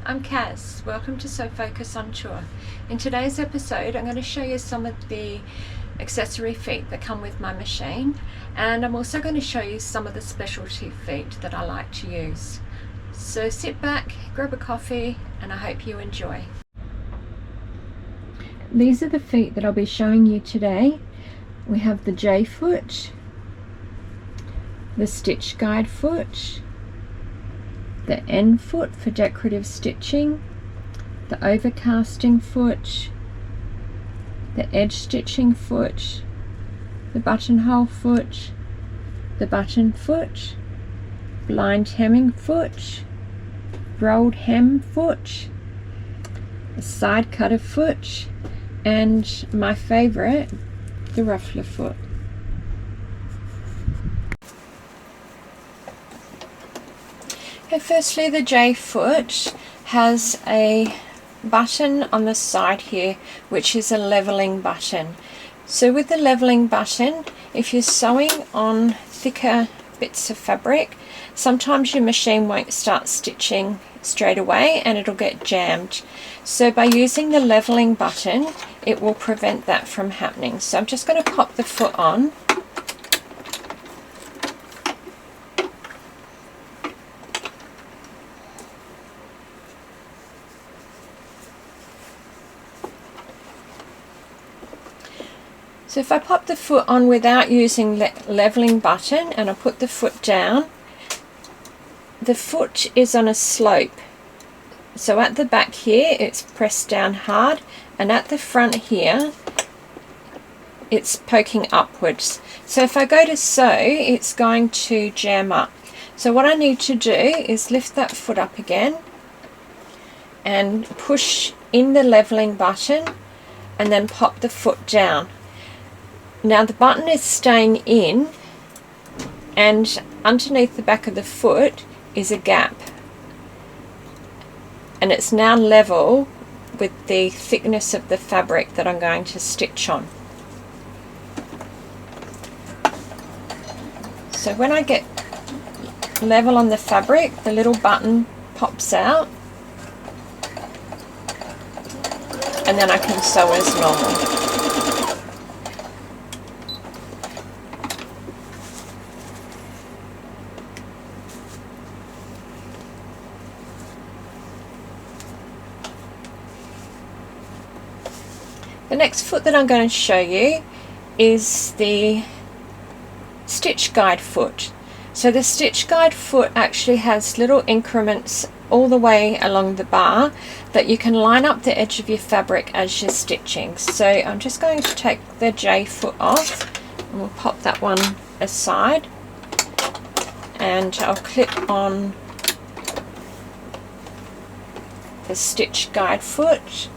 I'm Kaz. Welcome to So Focus on Tour. In today's episode, I'm going to show you some of the accessory feet that come with my machine, and I'm also going to show you some of the specialty feet that I like to use. So sit back, grab a coffee, and I hope you enjoy. These are the feet that I'll be showing you today. We have the J foot, the stitch guide foot, the N foot for decorative stitching, the overcasting foot, the edge stitching foot, the buttonhole foot, the button foot, blind hemming foot, rolled hem foot, a side cutter foot, and my favourite, the ruffler foot. Firstly, the J foot has a button on the side here, which is a leveling button. So with the leveling button, if you're sewing on thicker bits of fabric, sometimes your machine won't start stitching straight away and it'll get jammed. So by using the leveling button, it will prevent that from happening. So I'm just going to pop the foot on. So if I pop the foot on without using leveling button and I put the foot down, the foot is on a slope. So at the back here it's pressed down hard, and at the front here it's poking upwards. So if I go to sew, it's going to jam up. So what I need to do is lift that foot up again and push in the leveling button and then pop the foot down. Now the button is staying in, and underneath the back of the foot is a gap, and it's now level with the thickness of the fabric that I'm going to stitch on. So when I get level on the fabric, the little button pops out, and then I can sew as normal. The next foot that I'm going to show you is the stitch guide foot. So the stitch guide foot actually has little increments all the way along the bar that you can line up the edge of your fabric as you're stitching. So I'm just going to take the J foot off, and we'll pop that one aside, and I'll clip on the stitch guide foot.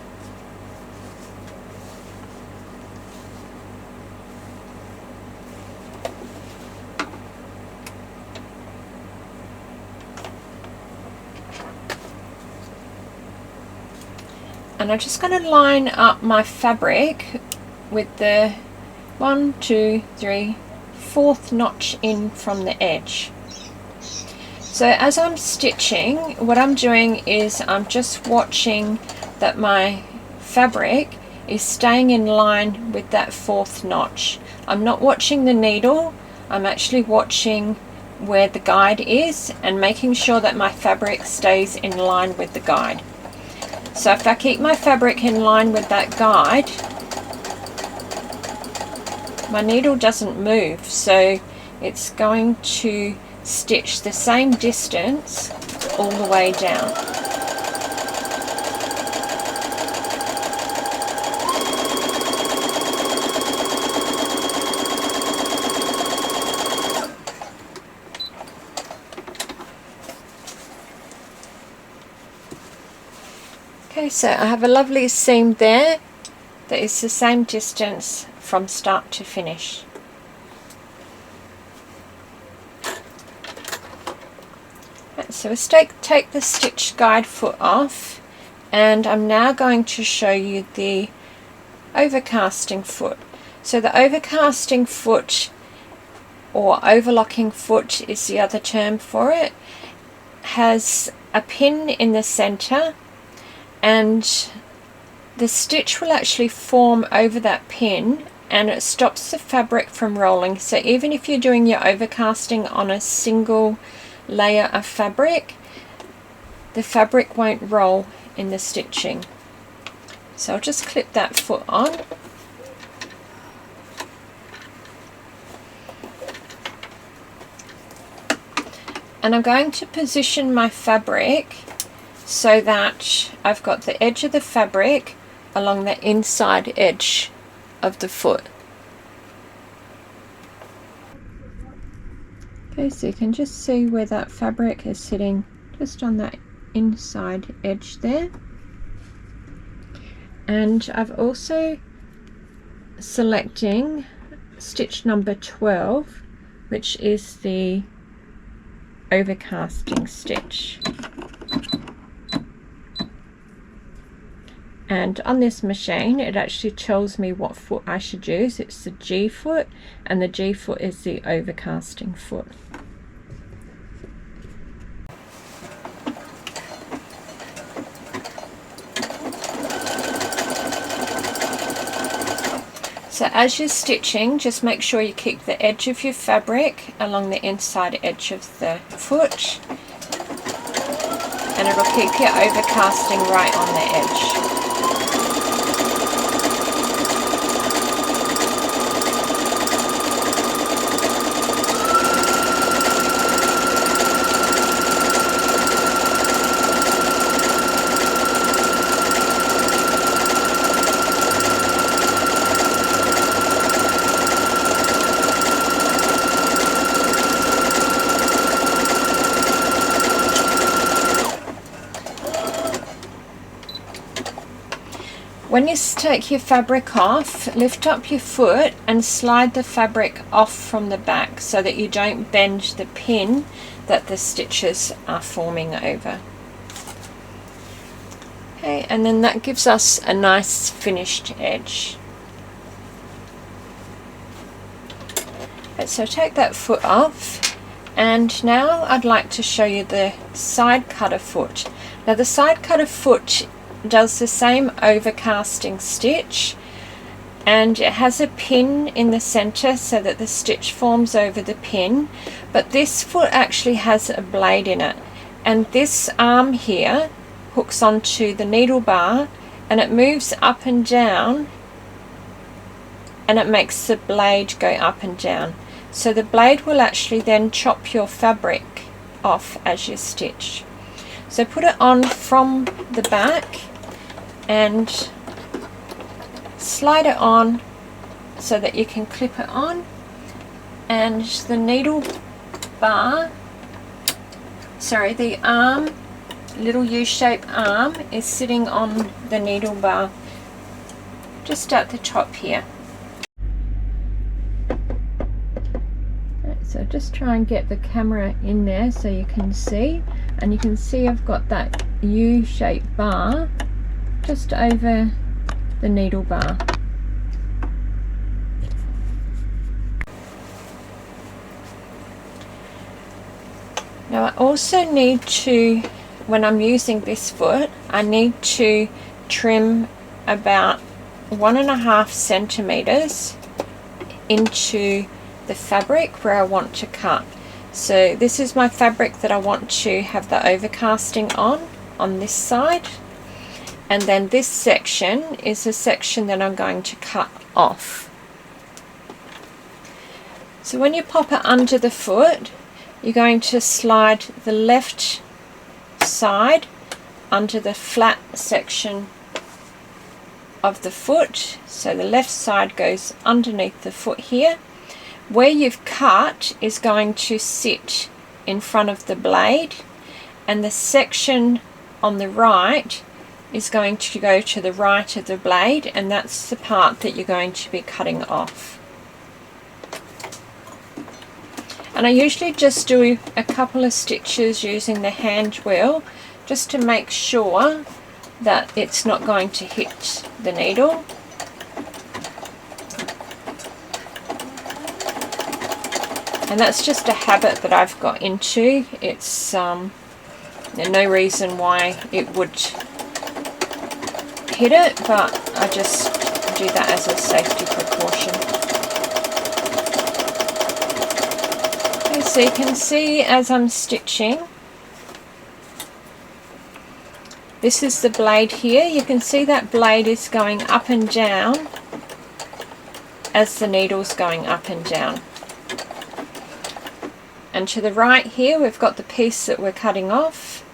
And I'm just going to line up my fabric with the 1, 2, 3, 4th notch in from the edge. So as I'm stitching, what I'm doing is I'm just watching that my fabric is staying in line with that 4th notch. I'm not watching the needle, I'm actually watching where the guide is and making sure that my fabric stays in line with the guide. So if I keep my fabric in line with that guide, my needle doesn't move, so it's going to stitch the same distance all the way down. Okay, so I have a lovely seam there that is the same distance from start to finish. Right, so let's take the stitch guide foot off, and I'm now going to show you the overcasting foot. So the overcasting foot, or overlocking foot is the other term for it, has a pin in the center, and the stitch will actually form over that pin, and it stops the fabric from rolling. So even if you're doing your overcasting on a single layer of fabric, the fabric won't roll in the stitching. So I'll just clip that foot on. And I'm going to position my fabric so that I've got the edge of the fabric along the inside edge of the foot. Okay, so you can just see where that fabric is sitting, just on that inside edge there. And I've also selecting stitch number 12, which is the overcasting stitch. And on this machine it actually tells me what foot I should use. It's the G foot, and the G foot is the overcasting foot. So as you're stitching, just make sure you keep the edge of your fabric along the inside edge of the foot, and it'll keep your overcasting right on the edge. When you take your fabric off, lift up your foot and slide the fabric off from the back so that you don't bend the pin that the stitches are forming over. Okay, and then that gives us a nice finished edge. Okay, so take that foot off, and now I'd like to show you the side cutter foot. Now the side cutter foot does the same overcasting stitch, and it has a pin in the center so that the stitch forms over the pin, but this foot actually has a blade in it, and this arm here hooks onto the needle bar, and it moves up and down, and it makes the blade go up and down. So the blade will actually then chop your fabric off as you stitch. So put it on from the back and slide it on so that you can clip it on, and the needle bar, sorry, the arm, little U-shaped arm is sitting on the needle bar just at the top here. So just try and get the camera in there so you can see, and you can see I've got that U-shaped bar just over the needle bar. Now I also need to, when I'm using this foot, I need to trim about 1.5 centimeters into the fabric where I want to cut. So this is my fabric that I want to have the overcasting on this side, and then this section is the section that I'm going to cut off. So when you pop it under the foot, you're going to slide the left side under the flat section of the foot. So the left side goes underneath the foot here. Where you've cut is going to sit in front of the blade, and the section on the right is going to go to the right of the blade, and that's the part that you're going to be cutting off. And I usually just do a couple of stitches using the hand wheel just to make sure that it's not going to hit the needle. And that's just a habit that I've got into. It's There's no reason why it would hit it, but I just do that as a safety precaution. Okay, so you can see as I'm stitching, this is the blade here. You can see that blade is going up and down as the needle's going up and down. And to the right here we've got the piece that we're cutting off,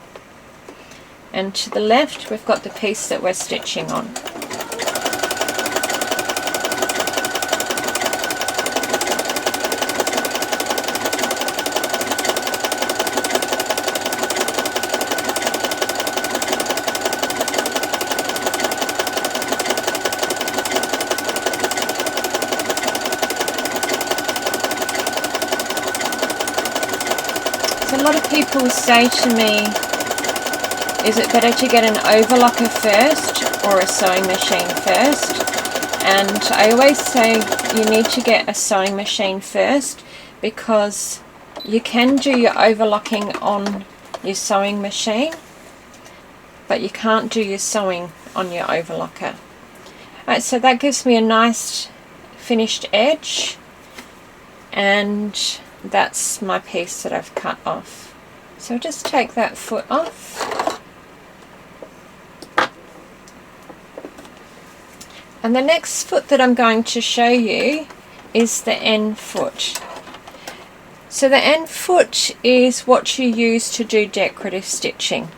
and to the left we've got the piece that we're stitching on. A lot of people say to me, is it better to get an overlocker first or a sewing machine first? And I always say you need to get a sewing machine first, because you can do your overlocking on your sewing machine, but you can't do your sewing on your overlocker. Alright, so that gives me a nice finished edge, and that's my piece that I've cut off. So just take that foot off. And the next foot that I'm going to show you is the end foot. So the end foot is what you use to do decorative stitching.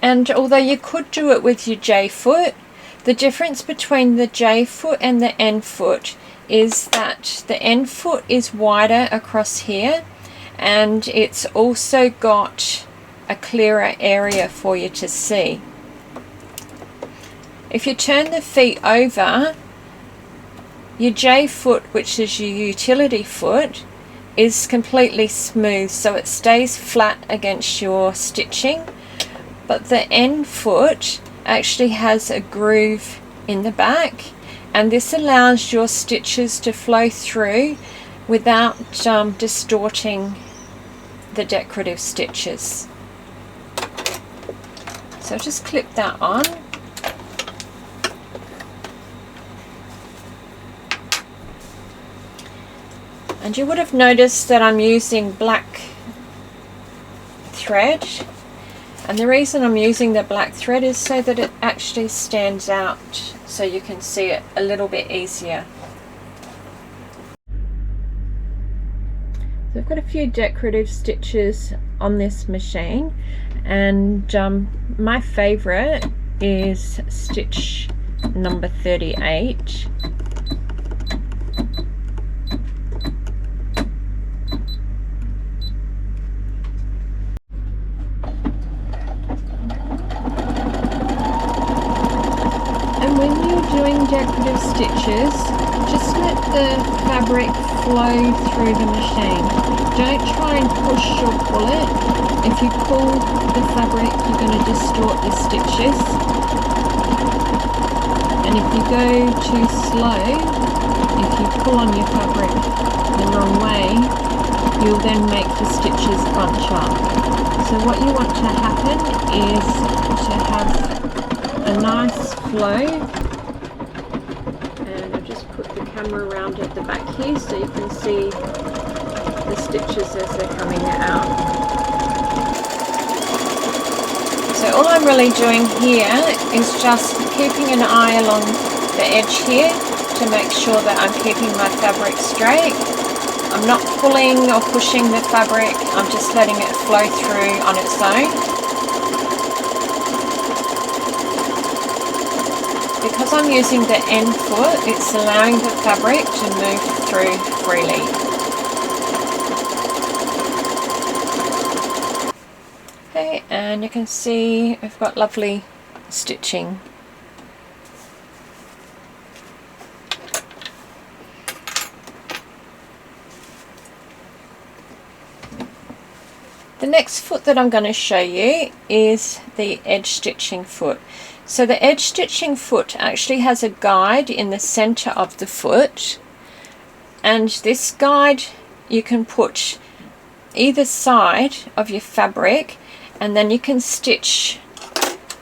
And although you could do it with your J foot, the difference between the J foot and the end foot is that the end foot is wider across here, and it's also got a clearer area for you to see. If you turn the feet over, your J foot, which is your utility foot, is completely smooth, so it stays flat against your stitching, but the end foot actually has a groove in the back, and this allows your stitches to flow through without distorting the decorative stitches. So just clip that on. And you would have noticed that I'm using black thread, and the reason I'm using the black thread is so that it actually stands out, so you can see it a little bit easier. So I've got a few decorative stitches on this machine, and my favorite is stitch number 38. Doing decorative stitches, just let the fabric flow through the machine. Don't try and push or pull it. If you pull the fabric, you're going to distort the stitches. And if you go too slow, if you pull on your fabric the wrong way, you'll then make the stitches bunch up. So what you want to happen is to have a nice flow. Camera around at the back here so you can see the stitches as they're coming out. So all I'm really doing here is just keeping an eye along the edge here to make sure that I'm keeping my fabric straight. I'm not pulling or pushing the fabric, I'm just letting it flow through on its own. Because I'm using the end foot, it's allowing the fabric to move through freely. Okay, and you can see we've got lovely stitching. The next foot that I'm going to show you is the edge stitching foot. So the edge stitching foot actually has a guide in the center of the foot, and this guide you can put either side of your fabric, and then you can stitch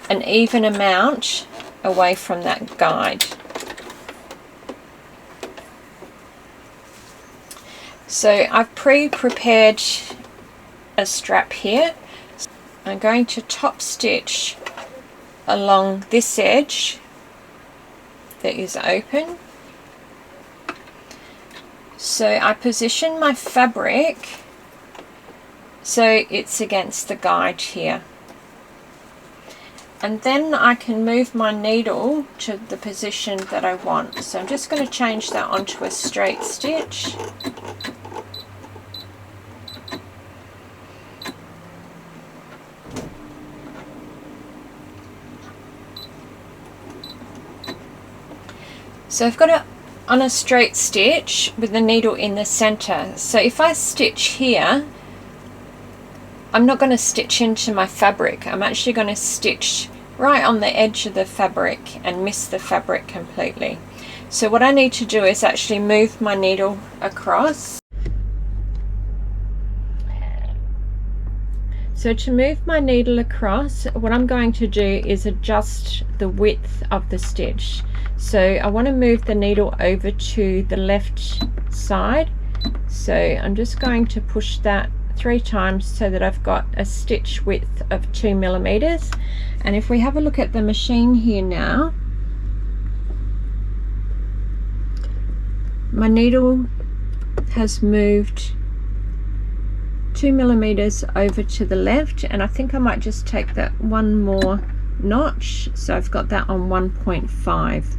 an even amount away from that guide. So I've pre-prepared a strap here. I'm going to top stitch along this edge that is open. So I position my fabric so it's against the guide here, and then I can move my needle to the position that I want. So I'm just going to change that onto a straight stitch. So I've got it on a straight stitch with the needle in the center. So if I stitch here, I'm not going to stitch into my fabric. I'm actually going to stitch right on the edge of the fabric and miss the fabric completely. So what I need to do is actually move my needle across. So to move my needle across, what I'm going to do is adjust the width of the stitch. So I want to move the needle over to the left side. So I'm just going to push that 3 times so that I've got a stitch width of 2 millimeters. And if we have a look at the machine here now, my needle has moved 2 millimeters over to the left, and I think I might just take that one more notch, so I've got that on 1.5.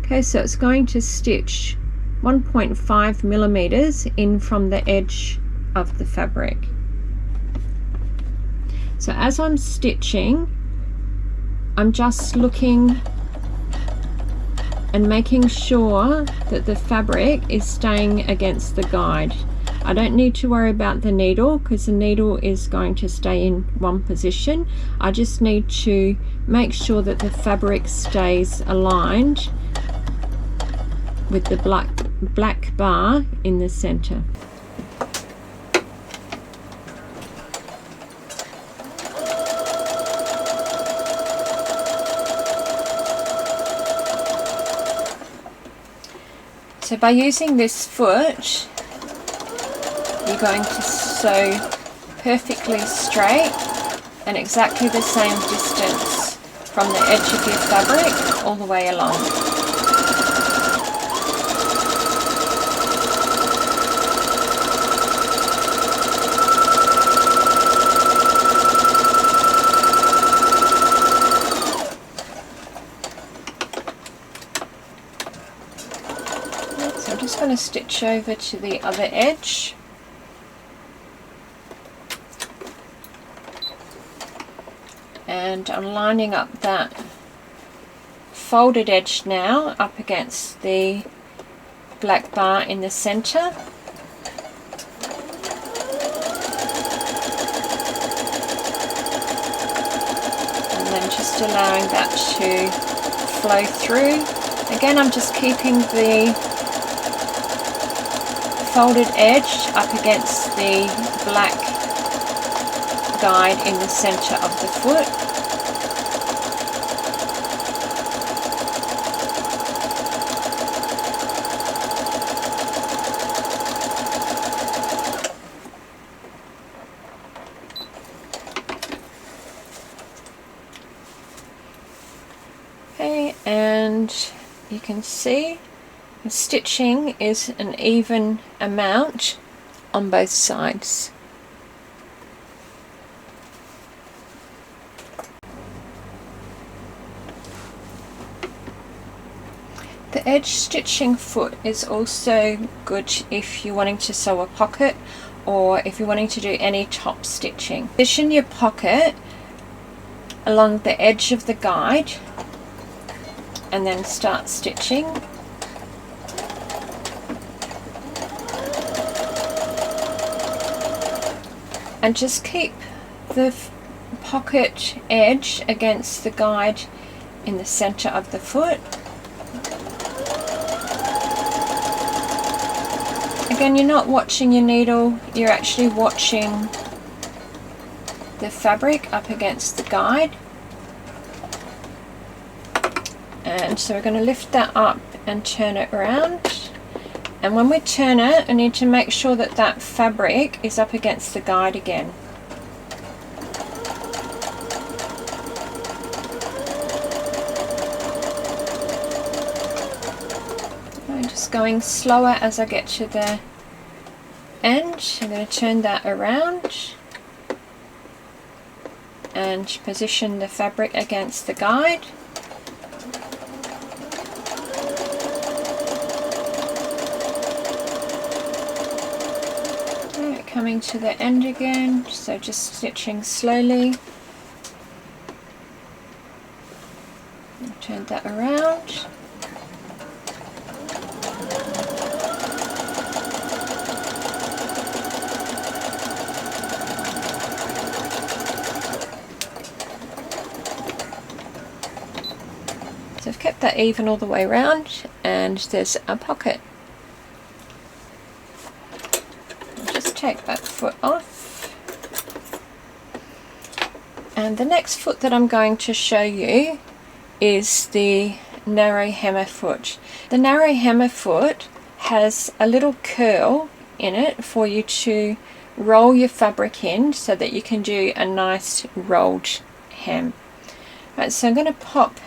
Okay, so it's going to stitch 1.5 millimeters in from the edge of the fabric. So as I'm stitching, I'm just looking and making sure that the fabric is staying against the guide. I don't need to worry about the needle because the needle is going to stay in one position. I just need to make sure that the fabric stays aligned with the black bar in the center. So by using this foot, you're going to sew perfectly straight and exactly the same distance from the edge of your fabric all the way along. So I'm just going to stitch over to the other edge. And I'm lining up that folded edge now up against the black bar in the center. And then just allowing that to flow through. Again, I'm just keeping the folded edge up against the black guide in the center of the foot. Okay, and you can see the stitching is an even amount on both sides. The edge stitching foot is also good if you're wanting to sew a pocket or if you're wanting to do any top stitching. Position your pocket along the edge of the guide and then start stitching. And just keep the pocket edge against the guide in the center of the foot. Again, you're not watching your needle, you're actually watching the fabric up against the guide. And so we're going to lift that up and turn it around. And when we turn it, I need to make sure that that fabric is up against the guide again. I'm just going slower as I get to the end. I'm going to turn that around and position the fabric against the guide. Coming to the end again, so just stitching slowly. Turn that around. So I've kept that even all the way around, and there's a pocket. Take that foot off, and the next foot that I'm going to show you is the narrow hammer foot. The narrow hammer foot has a little curl in it for you to roll your fabric in so that you can do a nice rolled hem. Right, so I'm going to pop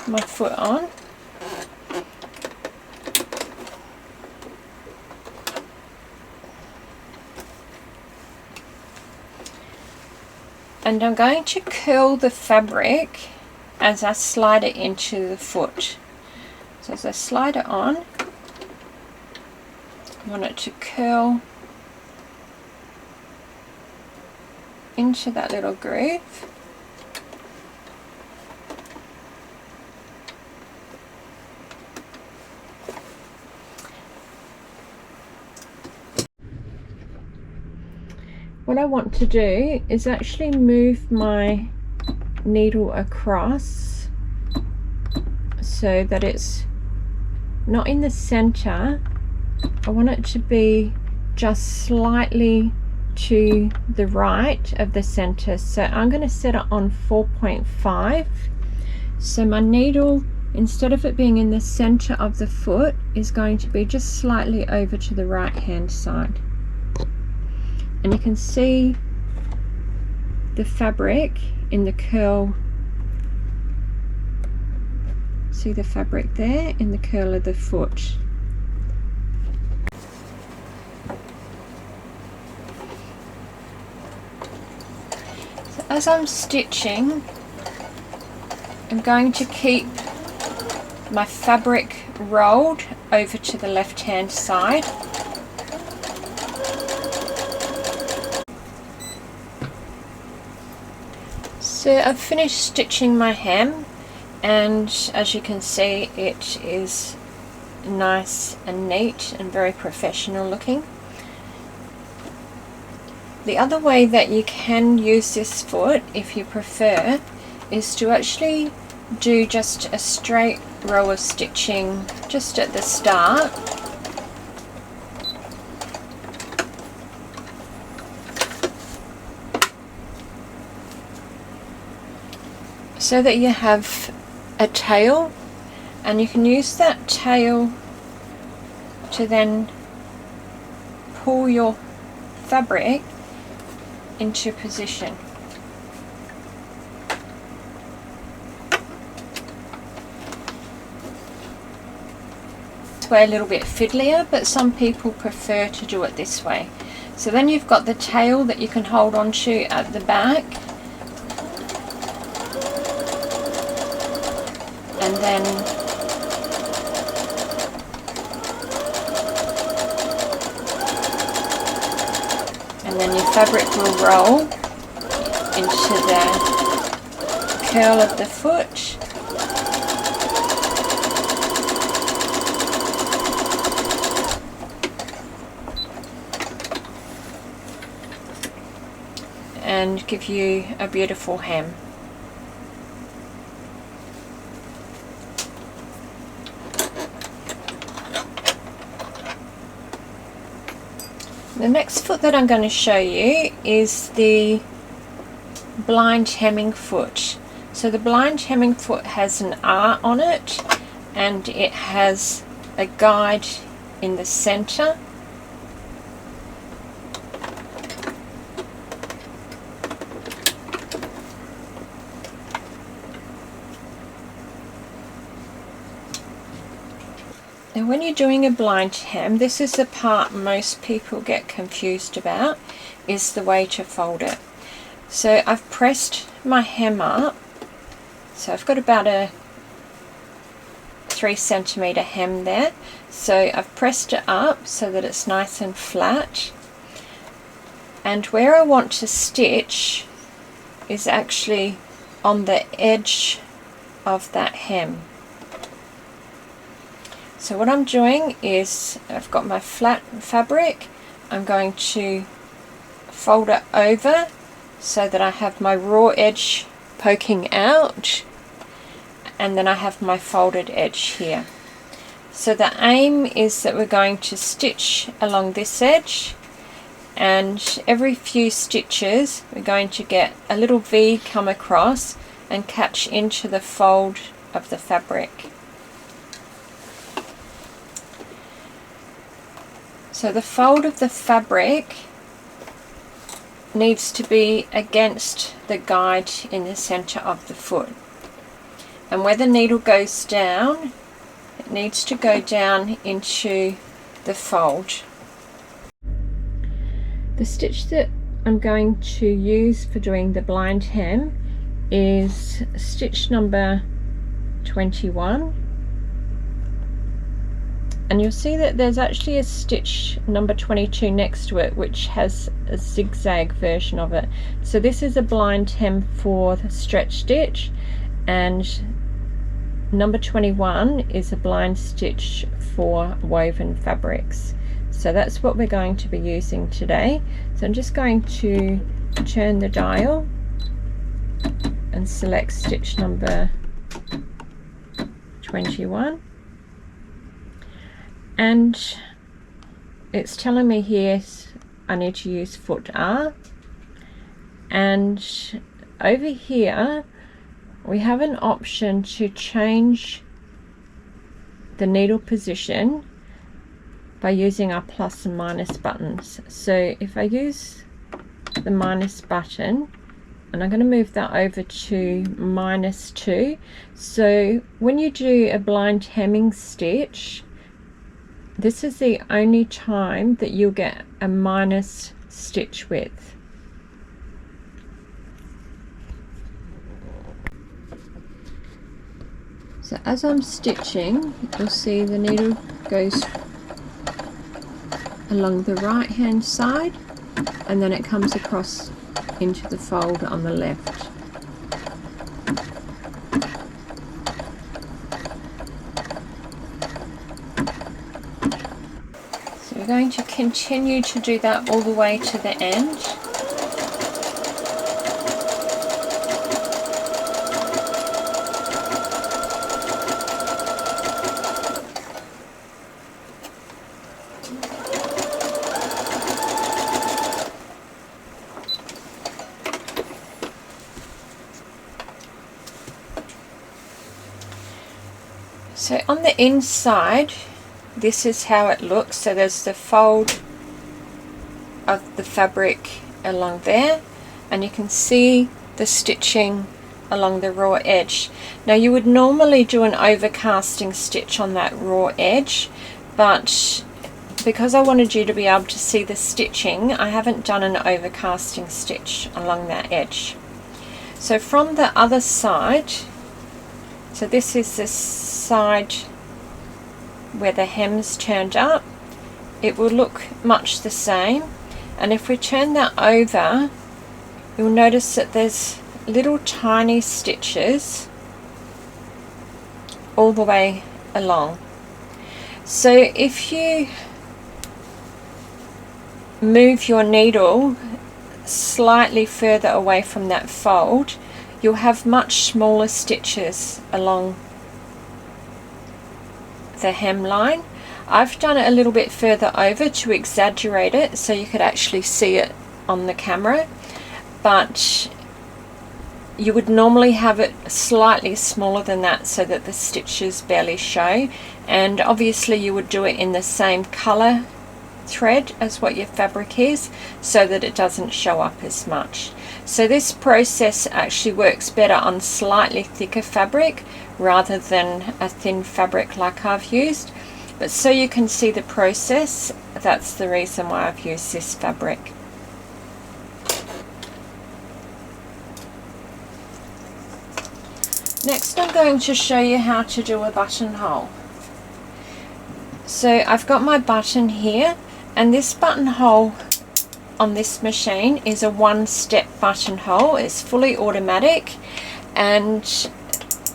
my foot on. And I'm going to curl the fabric as I slide it into the foot. So as I slide it on, I want it to curl into that little groove. What I want to do is actually move my needle across so that it's not in the center. I want it to be just slightly to the right of the center. So I'm going to set it on 4.5. So my needle, instead of it being in the center of the foot, is going to be just slightly over to the right hand side. And you can see the fabric in the curl. See the fabric there in the curl of the foot. So as I'm stitching, I'm going to keep my fabric rolled over to the left hand side. So I've finished stitching my hem, and as you can see, it is nice and neat and very professional looking. The other way that you can use this foot, if you prefer, is to actually do just a straight row of stitching just at the start. So that you have a tail, and you can use that tail to then pull your fabric into position. This way a little bit fiddlier, but some people prefer to do it this way. So then you've got the tail that you can hold on to at the back. And then your fabric will roll into the curl of the foot. And give you a beautiful hem. The next foot that I'm going to show you is the blind hemming foot. So the blind hemming foot has an R on it, and it has a guide in the center. Now when you're doing a blind hem, this is the part most people get confused about, is the way to fold it. So I've pressed my hem up, so I've got about a 3 centimeter hem there. So I've pressed it up so that it's nice and flat, and where I want to stitch is actually on the edge of that hem. So what I'm doing is, I've got my flat fabric, I'm going to fold it over so that I have my raw edge poking out, and then I have my folded edge here. So the aim is that we're going to stitch along this edge, and every few stitches we're going to get a little V come across and catch into the fold of the fabric. So the fold of the fabric needs to be against the guide in the center of the foot. And where the needle goes down, it needs to go down into the fold. The stitch that I'm going to use for doing the blind hem is stitch number 21. And you'll see that there's actually a stitch number 22 next to it, which has a zigzag version of it. So this is a blind hem for the stretch stitch, and number 21 is a blind stitch for woven fabrics. So that's what we're going to be using today. So I'm just going to turn the dial and select stitch number 21. And it's telling me here I need to use foot R, and over here we have an option to change the needle position by using our plus and minus buttons. So if I use the minus button, and I'm going to move that over to -2, so when you do a blind hemming stitch, this is the only time that you'll get a minus stitch width. So as I'm stitching, you'll see the needle goes along the right hand side, and then it comes across into the fold on the left. So we're going to continue to do that all the way to the end. So on the inside, this is how it looks. So there's the fold of the fabric along there, and you can see the stitching along the raw edge. Now you would normally do an overcasting stitch on that raw edge, but because I wanted you to be able to see the stitching, I haven't done an overcasting stitch along that edge. So from the other side, so this is the side where the hem's turned up, it will look much the same. And if we turn that over, you'll notice that there's little tiny stitches all the way along. So if you move your needle slightly further away from that fold, you'll have much smaller stitches along the hemline. I've done it a little bit further over to exaggerate it so you could actually see it on the camera, but you would normally have it slightly smaller than that so that the stitches barely show, and obviously you would do it in the same color thread as what your fabric is so that it doesn't show up as much. So this process actually works better on slightly thicker fabric rather than a thin fabric like I've used, but so you can see the process, that's the reason why I've used this fabric. Next I'm going to show you how to do a buttonhole. So I've got my button here, and this buttonhole on this machine is a one-step buttonhole. It's fully automatic, and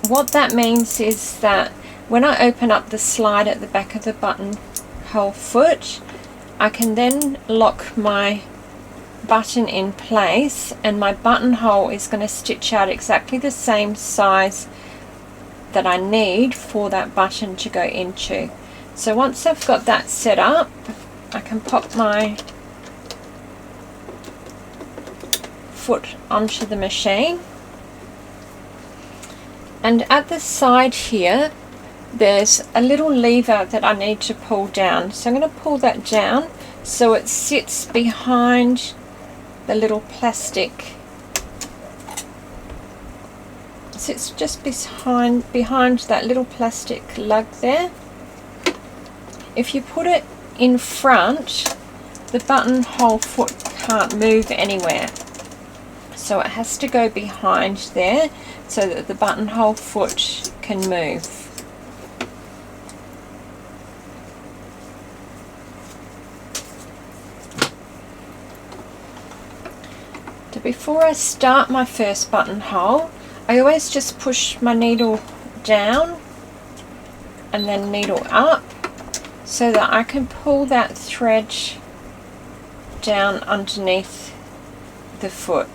what that means is that when I open up the slide at the back of the buttonhole foot, I can then lock my button in place, and my buttonhole is going to stitch out exactly the same size that I need for that button to go into. So once I've got that set up, I can pop my foot onto the machine, and at the side here there's a little lever that I need to pull down. So I'm going to pull that down so it sits behind the little plastic, sits just behind that little plastic lug there. If you put it in front, the buttonhole foot can't move anywhere, so it has to go behind there so that the buttonhole foot can move. So before I start my first buttonhole, I always just push my needle down and then needle up so that I can pull that thread down underneath the foot.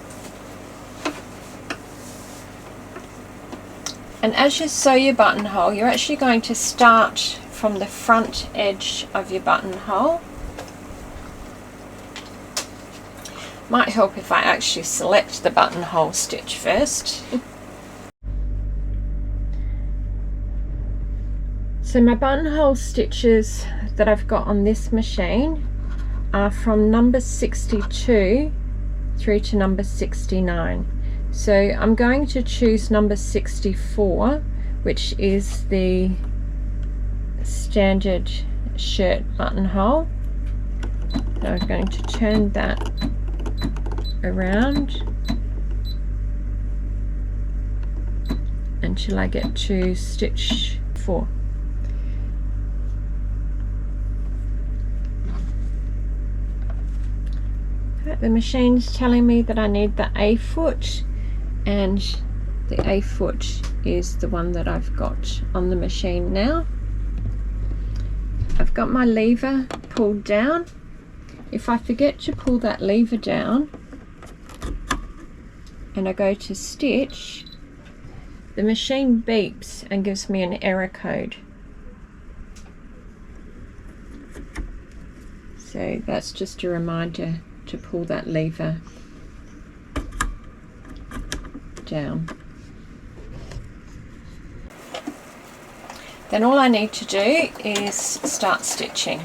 And as you sew your buttonhole, you're actually going to start from the front edge of your buttonhole. Might help if I actually select the buttonhole stitch first. So my buttonhole stitches that I've got on this machine are from number 62 through to number 69. So I'm going to choose number 64, which is the standard shirt buttonhole. So I'm going to turn that around until I get to stitch 4. The machine's telling me that I need the A foot, and the A foot is the one that I've got on the machine now. I've got my lever pulled down. If I forget to pull that lever down and I go to stitch, the machine beeps and gives me an error code. So that's just a reminder to pull that lever down. Then all I need to do is start stitching.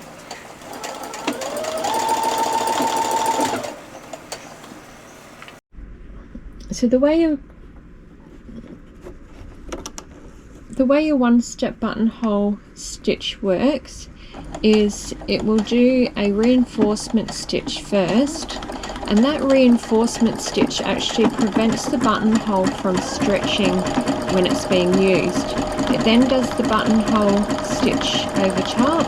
So the way your one-step buttonhole stitch works is it will do a reinforcement stitch first, and that reinforcement stitch actually prevents the buttonhole from stretching when it's being used. It then does the buttonhole stitch over top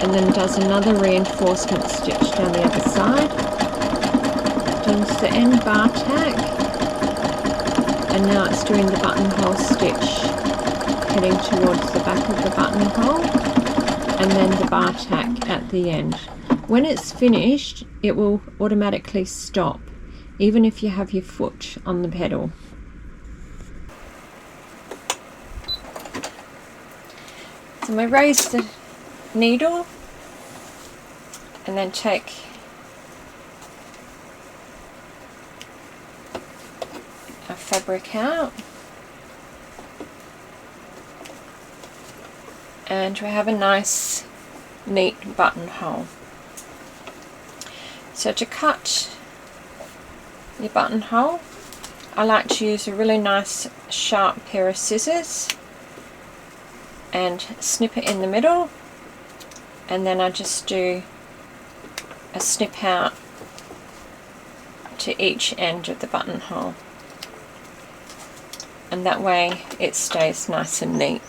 and then does another reinforcement stitch down the other side, does the end bar tack, and now it's doing the buttonhole stitch heading towards the back of the buttonhole, and then the bar tack at the end. When it's finished, it will automatically stop, even if you have your foot on the pedal. So I'm going to raise the needle and then take fabric out. And we have a nice neat buttonhole. So to cut your buttonhole, I like to use a really nice sharp pair of scissors and snip it in the middle, and then I just do a snip out to each end of the buttonhole, and that way it stays nice and neat.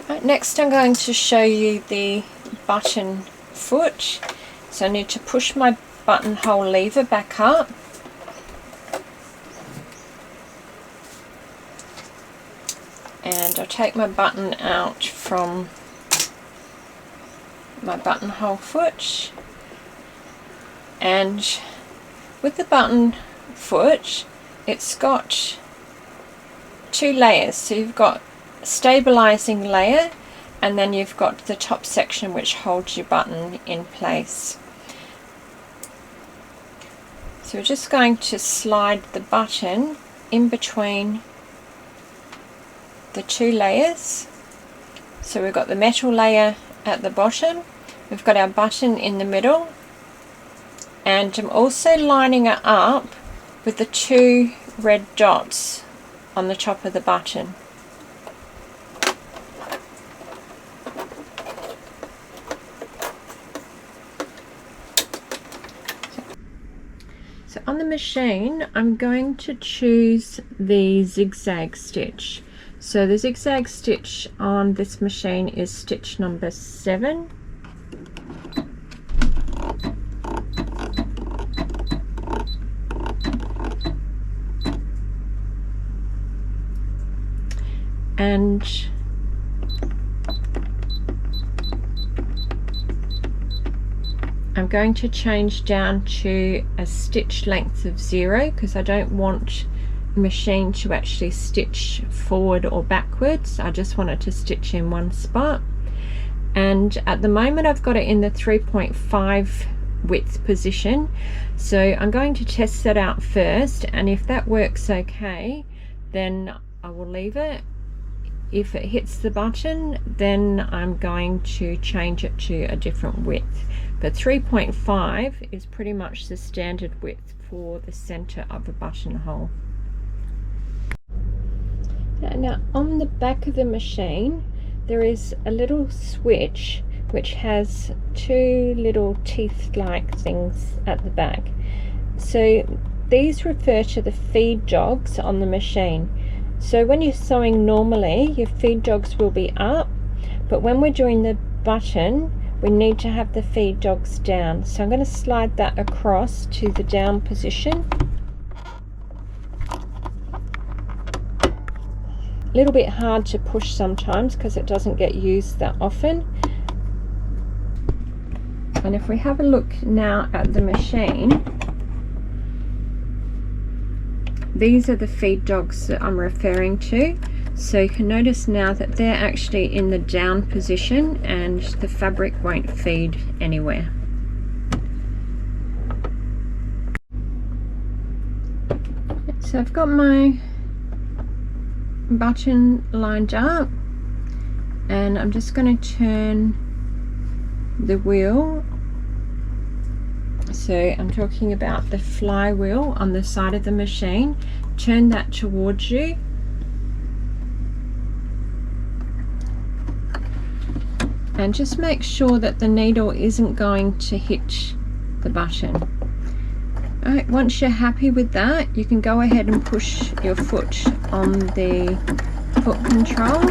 Right, next I'm going to show you the button foot. So I need to push my buttonhole lever back up, and I'll take my button out from my buttonhole foot, and with the button foot it's got two layers. So you've got a stabilizing layer, and then you've got the top section which holds your button in place. So we're just going to slide the button in between the two layers. So we've got the metal layer at the bottom, we've got our button in the middle, and I'm also lining it up with the two red dots on the top of the button. So on the machine I'm going to choose the zigzag stitch. So the zigzag stitch on this machine is stitch number 7. And I'm going to change down to a stitch length of 0 because I don't want the machine to actually stitch forward or backwards. I just want it to stitch in one spot. And at the moment I've got it in the 3.5 width position, so I'm going to test that out first, and if that works okay then I will leave it. If it hits the button, then I'm going to change it to a different width. But 3.5 is pretty much the standard width for the center of a buttonhole. Now on the back of the machine there is a little switch which has two little teeth-like things at the back. So these refer to the feed jogs on the machine. So when you're sewing normally, your feed jogs will be up, but when we're doing the button, we need to have the feed jogs down. So I'm going to slide that across to the down position. A little bit hard to push sometimes because it doesn't get used that often. And if we have a look now at the machine, these are the feed jogs that I'm referring to. So you can notice now that they're actually in the down position and the fabric won't feed anywhere. So I've got my button lined up, and I'm just going to turn the wheel. So I'm talking about the flywheel on the side of the machine. Turn that towards you, and just make sure that the needle isn't going to hit the button. Alright, once you're happy with that, you can go ahead and push your foot on the foot control,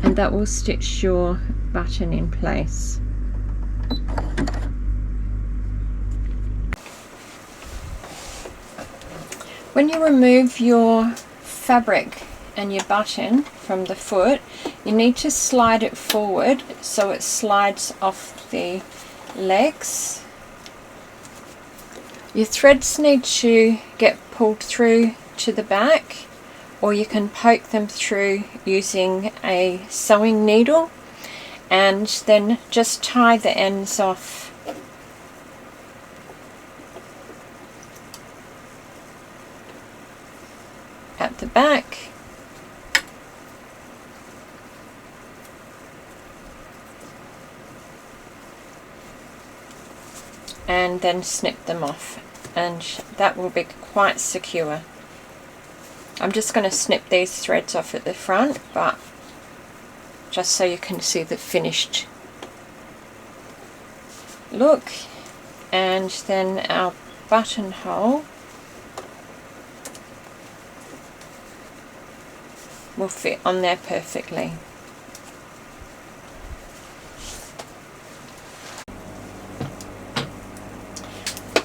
and that will stitch your button in place. When you remove your fabric and your button from the foot, you need to slide it forward so it slides off the legs. Your threads need to get pulled through to the back, or you can poke them through using a sewing needle. and then just tie the ends off. At the back, and then snip them off, and that will be quite secure. I'm just going to snip these threads off at the front, but just so you can see the finished look. And then our buttonhole will fit on there perfectly.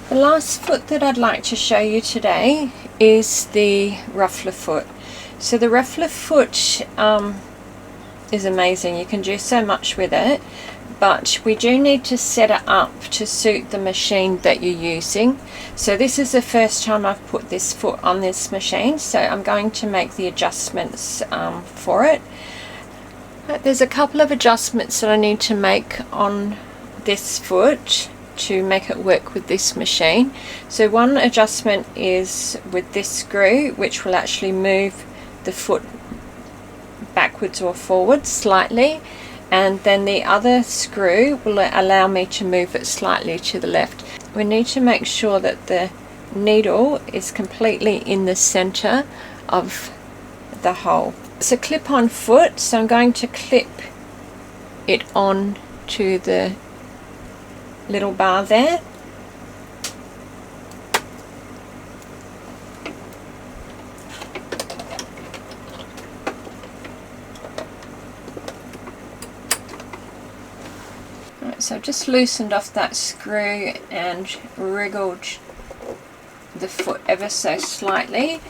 The last foot that I'd like to show you today is the ruffler foot. So the ruffler foot is amazing. You can do so much with it, but we do need to set it up to suit the machine that you're using. So this is the first time I've put this foot on this machine, so I'm going to make the adjustments for it. There's a couple of adjustments that I need to make on this foot to make it work with this machine. So one adjustment is with this screw, which will actually move the foot backwards or forwards slightly, and then the other screw will allow me to move it slightly to the left. We need to make sure that the needle is completely in the center of the hole. It's a clip-on foot, so I'm going to clip it on to the little bar there. Right, so I've just loosened off that screw and wriggled the foot ever so slightly,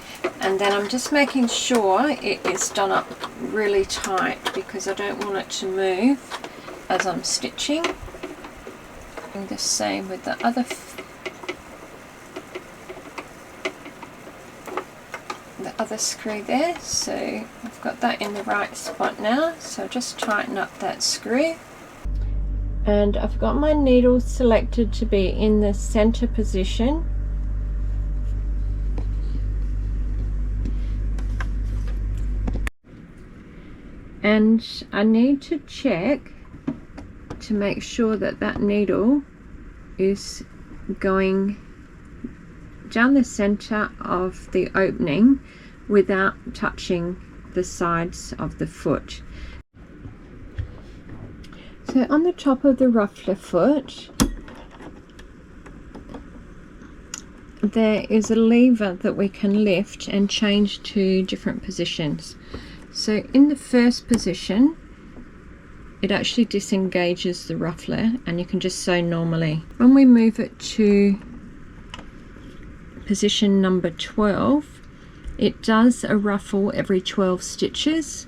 and then I'm just making sure it is done up really tight because I don't want it to move as I'm stitching. And the same with the other screw there. So I've got that in the right spot now, so just tighten up that screw, and I've got my needle selected to be in the center position. And I need to check to make sure that that needle is going down the center of the opening without touching the sides of the foot. So on the top of the ruffler foot there is a lever that we can lift and change to different positions. So in the first position it actually disengages the ruffler and you can just sew normally. When we move it to position number 12, it does a ruffle every 12 stitches.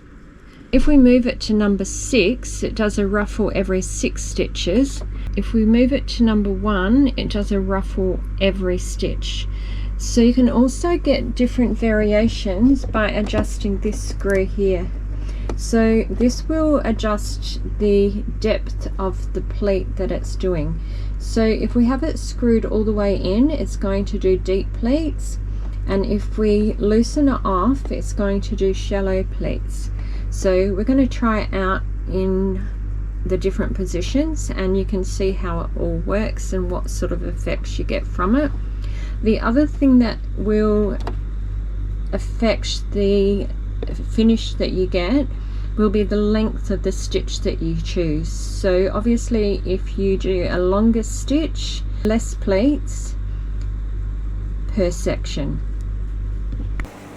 If we move it to number 6, it does a ruffle every 6 stitches. If we move it to number 1, it does a ruffle every stitch. So you can also get different variations by adjusting this screw here. So this will adjust the depth of the pleat that it's doing. So if we have it screwed all the way in, it's going to do deep pleats, and if we loosen it off, it's going to do shallow pleats. So we're going to try it out in the different positions and you can see how it all works and what sort of effects you get from it. The other thing that will affect the finish that you get will be the length of the stitch that you choose. So obviously if you do a longer stitch, less pleats per section.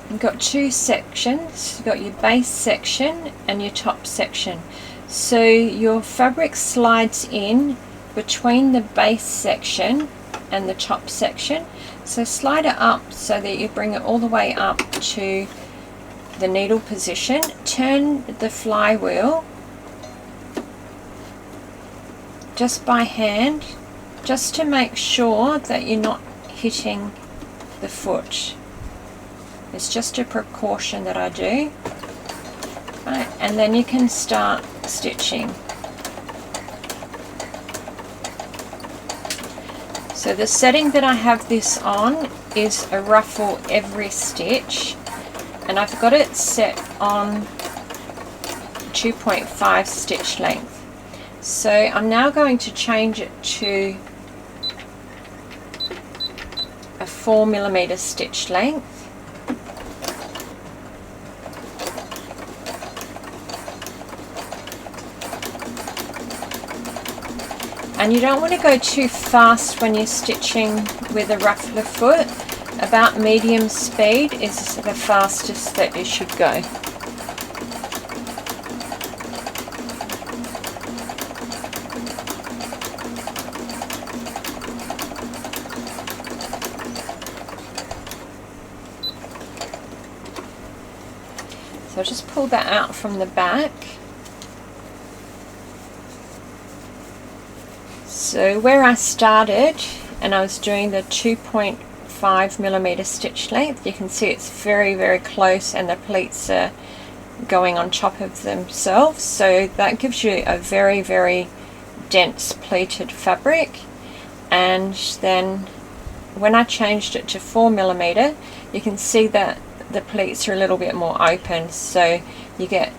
You've got two sections. You've got your base section and your top section. So your fabric slides in between the base section and the top section. So slide it up so that you bring it all the way up to the needle position. Turn the flywheel just by hand, just to make sure that you're not hitting the foot. It's just a precaution that I do. Right, and then you can start stitching. So the setting that I have this on is a ruffle every stitch, and I've got it set on 2.5 stitch length. So I'm now going to change it to a 4mm stitch length. And you don't want to go too fast when you're stitching with a ruffler foot. About medium speed is the fastest that you should go. So I'll just pull that out from the back. So where I started, and I was doing the 2.5mm stitch length, you can see it's very close, and the pleats are going on top of themselves, so that gives you a very dense pleated fabric. And then when I changed it to 4mm, you can see that the pleats are a little bit more open, so you get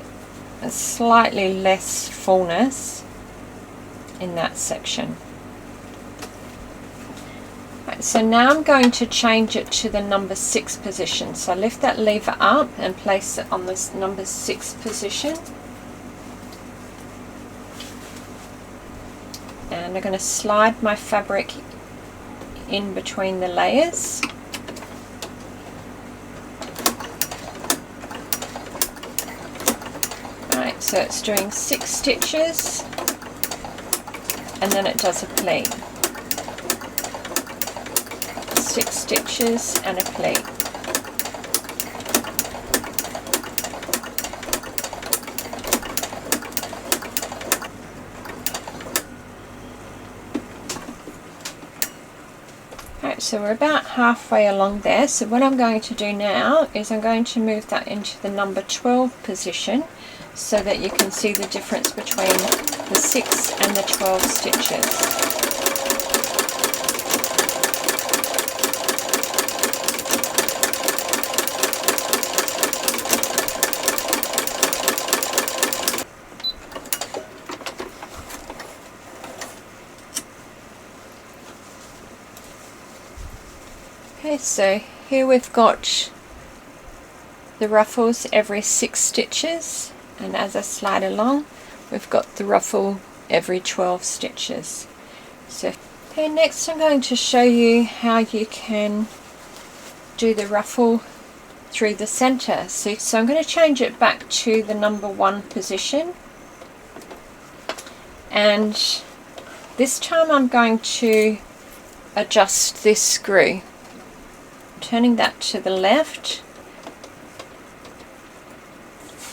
a slightly less fullness in that section. Right, so now I'm going to change it to the number 6 position. So I lift that lever up and place it on this number 6 position, and I'm going to slide my fabric in between the layers. Right, so it's doing 6 stitches, and then it does a pleat. 6 stitches and a pleat. Right, so we're about halfway along there. So what I'm going to do now is I'm going to move that into the number 12 position, so that you can see the difference between the 6 and the 12 stitches. Okay, so here we've got the ruffles every 6 stitches, and as I slide along we've got the ruffle every 12 stitches. So okay, next I'm going to show you how you can do the ruffle through the center. So I'm going to change it back to the number 1 position, and this time I'm going to adjust this screw, turning that to the left.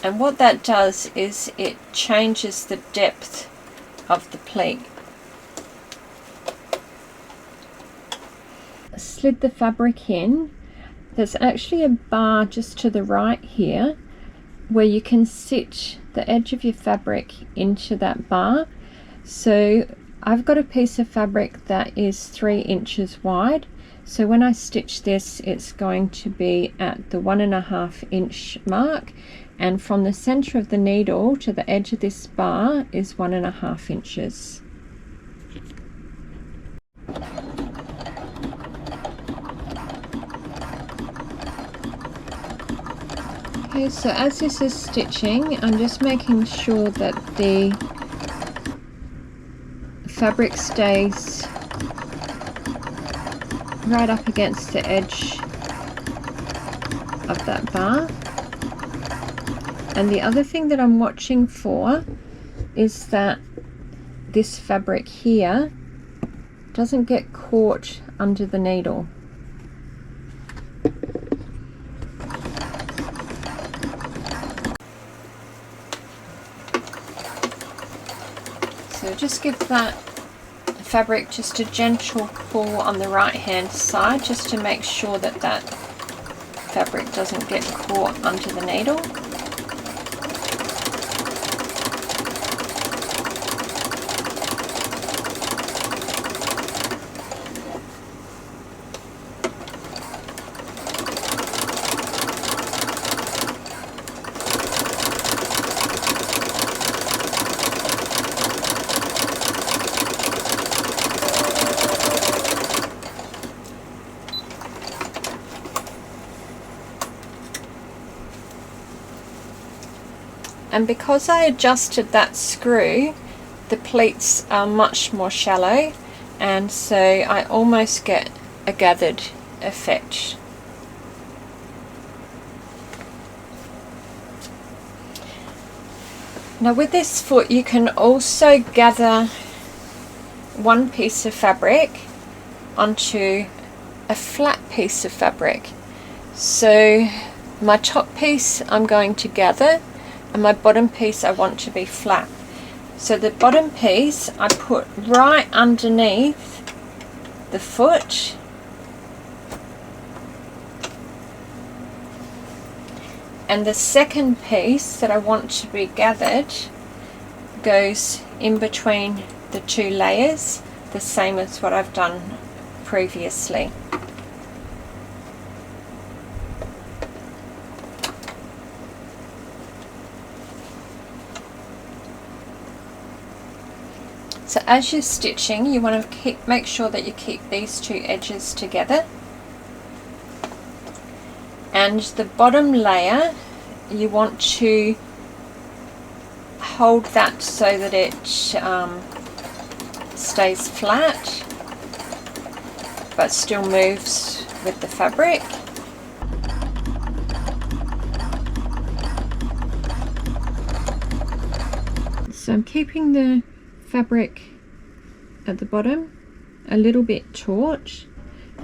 And what that does is it changes the depth of the pleat. I slid the fabric in. There's actually a bar just to the right here where you can sit the edge of your fabric into that bar. So I've got a piece of fabric that is 3 inches wide. So when I stitch this, it's going to be at the 1.5 inch mark, and from the center of the needle to the edge of this bar is 1.5 inches. Okay, so as this is stitching, I'm just making sure that the fabric stays right up against the edge of that bar. And the other thing that I'm watching for is that this fabric here doesn't get caught under the needle. So just give that fabric just a gentle pull on the right hand side, just to make sure that that fabric doesn't get caught under the needle. And because I adjusted that screw, the pleats are much more shallow, and so I almost get a gathered effect. Now with this foot you can also gather one piece of fabric onto a flat piece of fabric. So my top piece I'm going to gather, and my bottom piece I want to be flat. So the bottom piece I put right underneath the foot, and the second piece that I want to be gathered goes in between the two layers, the same as what I've done previously. So as you're stitching, you want to make sure that you keep these two edges together. And the bottom layer, you want to hold that so that it stays flat but still moves with the fabric. So I'm keeping the fabric at the bottom a little bit taut,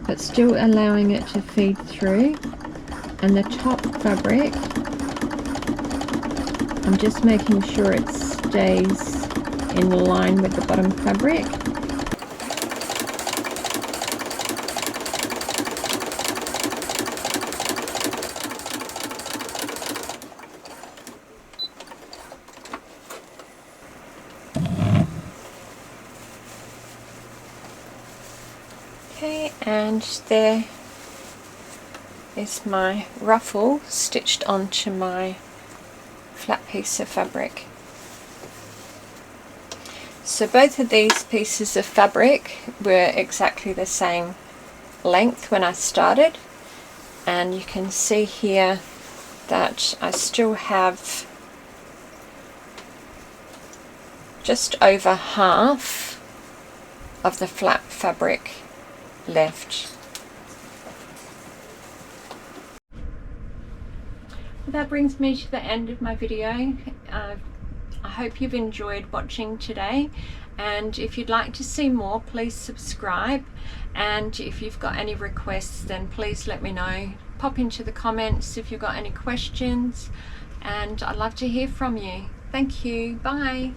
but still allowing it to feed through, and the top fabric I'm just making sure it stays in line with the bottom fabric. Okay, and there is my ruffle stitched onto my flat piece of fabric. So both of these pieces of fabric were exactly the same length when I started, and you can see here that I still have just over half of the flat fabric left. That brings me to the end of my video. I hope you've enjoyed watching today, and if you'd like to see more, please subscribe, and if you've got any requests then please let me know. Pop into the comments if you've got any questions, and I'd love to hear from you. Thank you. Bye.